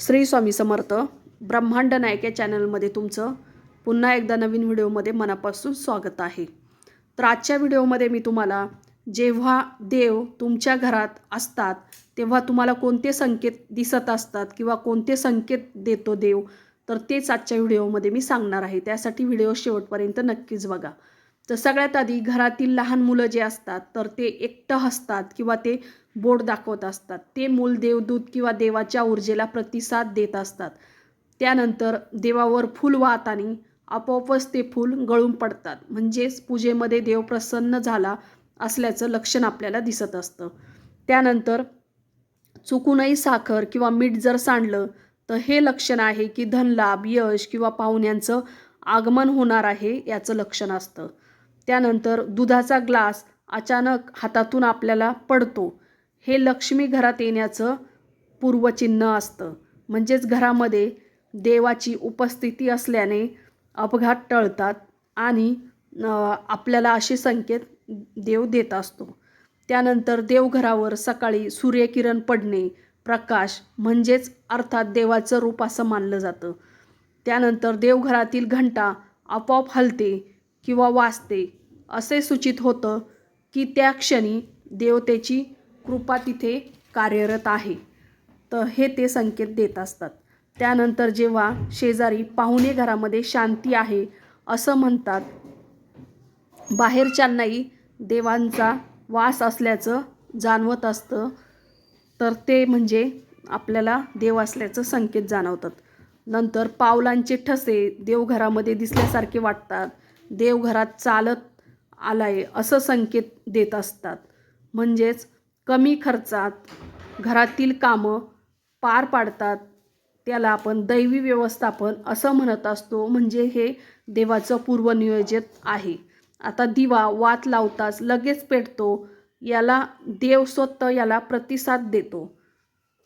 श्री स्वामी समर्थ. ब्रह्मांड नायक या चॅनलमध्ये तुमचं पुन्हा एकदा नवीन व्हिडिओमध्ये मनापासून स्वागत आहे. तर आजच्या व्हिडिओमध्ये मी तुम्हाला जेव्हा देव तुमच्या घरात असतात तेव्हा तुम्हाला कोणते संकेत दिसत असतात किंवा कोणते संकेत देतो देव, तर तेच आजच्या व्हिडिओमध्ये मी सांगणार आहे. त्यासाठी व्हिडिओ शेवटपर्यंत नक्कीच बघा. तर सगळ्यात आधी घरातील लहान मुलं जे असतात तर ते एकटं हसतात किंवा ते बोट दाखवत असतात. ते मूल देवदूत किंवा देवाच्या ऊर्जेला प्रतिसाद देत असतात. त्यानंतर देवावर फूल वाहताना आपोआपच ते फूल गळून पडतात. म्हणजेच पूजेमध्ये देव प्रसन्न झाला असल्याचं लक्षण आपल्याला दिसत असतं. त्यानंतर चुकूनही साखर किंवा मीठ जर सांडलं तर हे लक्षण आहे की धनलाभ, यश किंवा पाहुण्यांचं आगमन होणार आहे याचं लक्षण असतं. त्यानंतर दुधाचा ग्लास अचानक हातातून आपल्याला पडतो, हे लक्ष्मी घरात येण्याचं पूर्वचिन्ह असतं. म्हणजेच घरामध्ये देवाची उपस्थिती असल्याने अपघात टळतात आणि आपल्याला असे संकेत देव देत असतो. त्यानंतर देवघरावर सकाळी सूर्यकिरण पडणे, प्रकाश म्हणजेच अर्थात देवाचं रूप असं मानलं जातं. त्यानंतर देवघरातील घंटा आपोआप हलते किंवा वाजते असे सूचित होतं की त्या क्षणी देवतेची कृपा तिथे कार्यरत आहे. तर हे ते संकेत देत असतात. त्यानंतर जेव्हा शेजारी पाहुणे घरामध्ये शांती आहे असं म्हणतात, बाहेरच्यांनाही देवांचा वास असल्याचं जाणवत असतं, तर ते म्हणजे आपल्याला देव असल्याचं संकेत जाणवतात. नंतर पावलांचे ठसे देवघरामध्ये दिसल्यासारखे वाटतात. देवघरात चालत आलाय असं संकेत देत असतात. म्हणजेच कमी खर्चात घरातील कामं पार पाडतात. त्याला आपण दैवी व्यवस्थापन असं म्हणत असतो. म्हणजे हे देवाचं पूर्वनियोजित आहे. आता दिवा वात लावताच लगेच पेटतो, याला देव स्वतः याला प्रतिसाद देतो.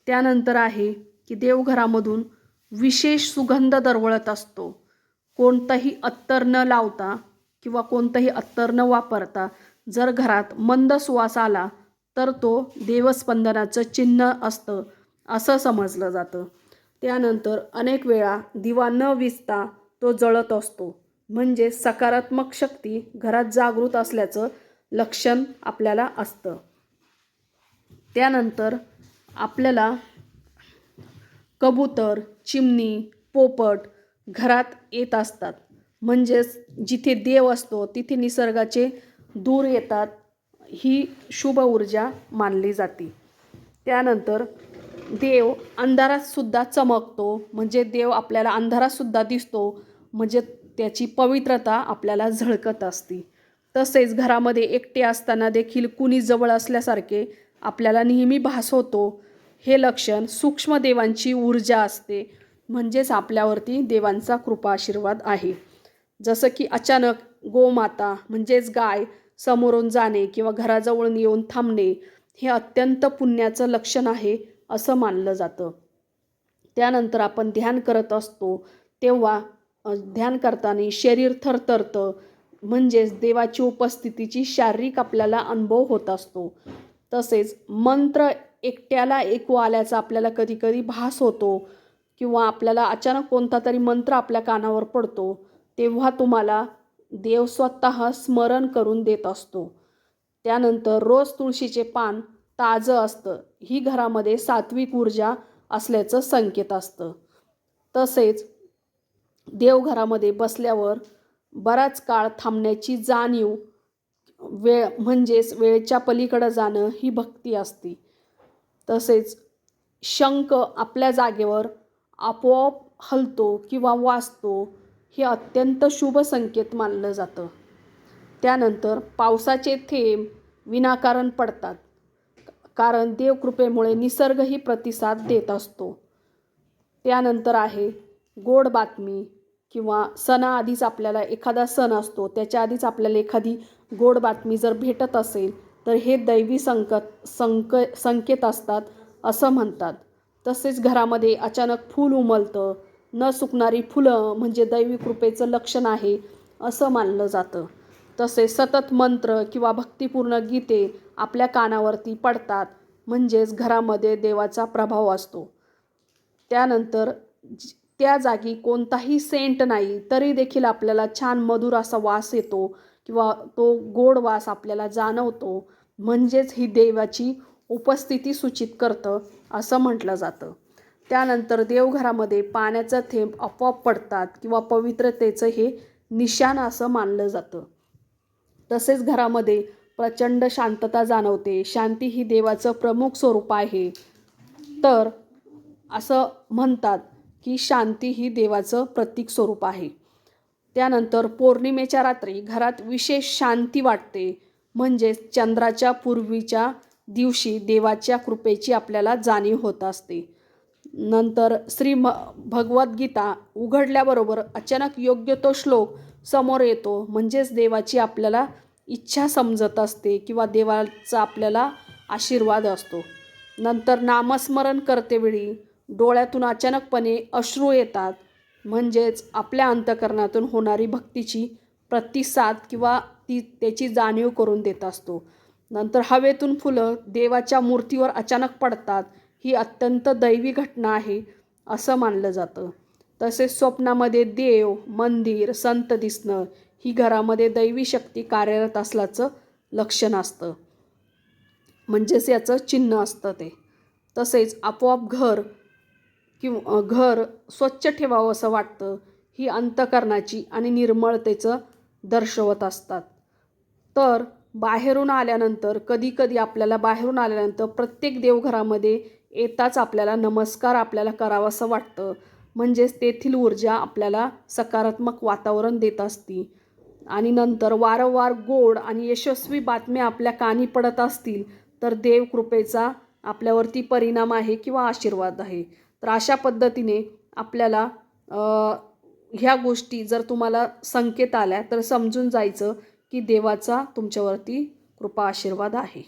त्यानंतर आहे की देवघरामधून विशेष सुगंध दरवळत असतो. कोणतंही अत्तर न लावता किंवा कोणतंही अत्तर न वापरता जर घरात मंद सुवास आला तर तो देवस्पंदनाचं चिन्ह असतं असं समजलं जातं. त्यानंतर अनेक वेळा दिवा न विझता तो जळत असतो. म्हणजे सकारात्मक शक्ती घरात जागृत असल्याचं लक्षण आपल्याला असतं. त्यानंतर आपल्याला कबूतर, चिमणी, पोपट घरात येत असतात. म्हणजेच जिथे देव असतो तिथे निसर्गाचे दूर येतात, ही शुभ ऊर्जा मानली जाते. त्यानंतर देव अंधारात सुद्धा चमकतो. म्हणजे देव आपल्याला अंधारात सुद्धा दिसतो, म्हणजे त्याची पवित्रता आपल्याला झळकत असते. तसेच घरामध्ये एकटे असताना देखील कुणी जवळ असल्यासारखे आपल्याला नेहमी भास होतो. हे लक्षण सूक्ष्म देवांची ऊर्जा असते. म्हणजेच आपल्यावरती देवांचा कृपा आशीर्वाद आहे. जसं की अचानक गोमाता म्हणजेच गाय समोरून जाणे किंवा घराजवळ येऊन थांबणे हे अत्यंत पुण्याचं लक्षण आहे असं मानलं जातं. त्यानंतर आपण ध्यान करत असतो तेव्हा ध्यान करताना शरीर थरथरतं. म्हणजेच देवाची उपस्थितीची शारीरिक आपल्याला अनुभव होत असतो. तसेच मंत्र एकट्याला ऐकू आल्याचा आपल्याला कधी कधी भास होतो किंवा आपल्याला अचानक कोणता तरी मंत्र आपल्या कानावर पडतो, तेव्हा तुम्हाला देव स्वतः स्मरण करून देत असतो. त्यानंतर रोज तुळशीचे पान ताजं असतं, ही घरामध्ये सात्विक ऊर्जा असल्याचं संकेत असतं. तसेच देवघरामध्ये बसल्यावर बराच काळ थांबण्याची जाणीव, वेळ म्हणजेच वेळेच्या पलीकडं जाणं ही भक्ती असते. तसेच शंख आपल्या जागेवर आपोआप हलतो किंवा वाजतो, हे अत्यंत शुभ संकेत मानलं जातं. त्यानंतर पावसाचे थेंब विनाकारण पडतात, कारण देवकृपेमुळे निसर्गही प्रतिसाद देत असतो. त्यानंतर आहे गोड बातमी किंवा सणाआधीच आपल्याला एखादा सण असतो त्याच्या आधीच आपल्याला एखादी गोड बातमी जर भेटत असेल तर हे दैवी संकेत असतात असं म्हणतात. तसेच घरामध्ये अचानक फूल उमलतं, न सुकणारी फुलं म्हणजे दैवी कृपेचं लक्षण आहे असं मानलं जातं. तसेच सतत मंत्र किंवा भक्तिपूर्ण गीते आपल्या कानावरती पडतात, म्हणजेच घरामध्ये देवाचा प्रभाव असतो. त्यानंतर त्या जागी कोणताही सेंट नाही तरी देखील आपल्याला छान मधुर असा वास येतो किंवा तो गोड वास आपल्याला जाणवतो. म्हणजेच ही देवाची उपस्थिती सूचित करतं असं म्हटलं जातं. त्यानंतर देवघरामध्ये पाण्याचा थेंब आपोआप पडतात किंवा पवित्रतेचं हे निशाण असं मानलं जातं. तसेच घरामध्ये प्रचंड शांतता जाणवते. शांती ही देवाचं प्रमुख स्वरूप आहे. तर असं म्हणतात की शांती ही देवाचं प्रतीक स्वरूप आहे. त्यानंतर पौर्णिमेच्या रात्री घरात विशेष शांती वाटते. म्हणजेच चंद्राच्या पूर्वीच्या दिवशी देवाच्या कृपेची आपल्याला जाणीव होत असते. नंतर भगवद्गीता उघडल्याबरोबर अचानक योग्य तो श्लोक समोर येतो. म्हणजेच देवाची आपल्याला इच्छा समजत असते किंवा देवाचा आपल्याला आशीर्वाद असतो. नंतर नामस्मरण करतेवेळी डोळ्यातून अचानकपणे अश्रू येतात. म्हणजेच आपल्या अंतःकरणातून होणारी भक्तीची प्रतिसाद किंवा त्याची जाणीव करून देत असतो. नंतर हवेतून फुलं देवाच्या मूर्तीवर अचानक पडतात. ही अत्यंत दैवी घटना आहे असं मानलं जातं. तसेच स्वप्नामध्ये देव, मंदिर, संत दिसणं ही घरामध्ये दैवी शक्ती कार्यरत असल्याचं लक्षण असतं. म्हणजेच याचं चिन्ह असतं ते. तसेच आपोआप घर स्वच्छ ठेवावं असं वाटतं. ही अंतःकरणाची आणि निर्मळतेचं दर्शवत असतात. तर बाहेरून आल्यानंतर कधीकधी आपल्याला बाहेरून आल्यानंतर प्रत्येक देवघरामध्ये येताच आपल्याला नमस्कार आपल्याला करावंसं वाटतं. म्हणजेच तेथील ऊर्जा आपल्याला सकारात्मक वातावरण देत असते. आणि नंतर वारंवार गोड आणि यशस्वी बातम्या आपल्या कानी पडत असतील तर देव कृपेचा आपल्यावरती परिणाम आहे किंवा आशीर्वाद आहे. तर अशा पद्धतीने आपल्याला ह्या गोष्टी जर तुम्हाला संकेत आल्या तर समजून जायचं की देवाचा तुमच्यावरती कृपा आशीर्वाद आहे.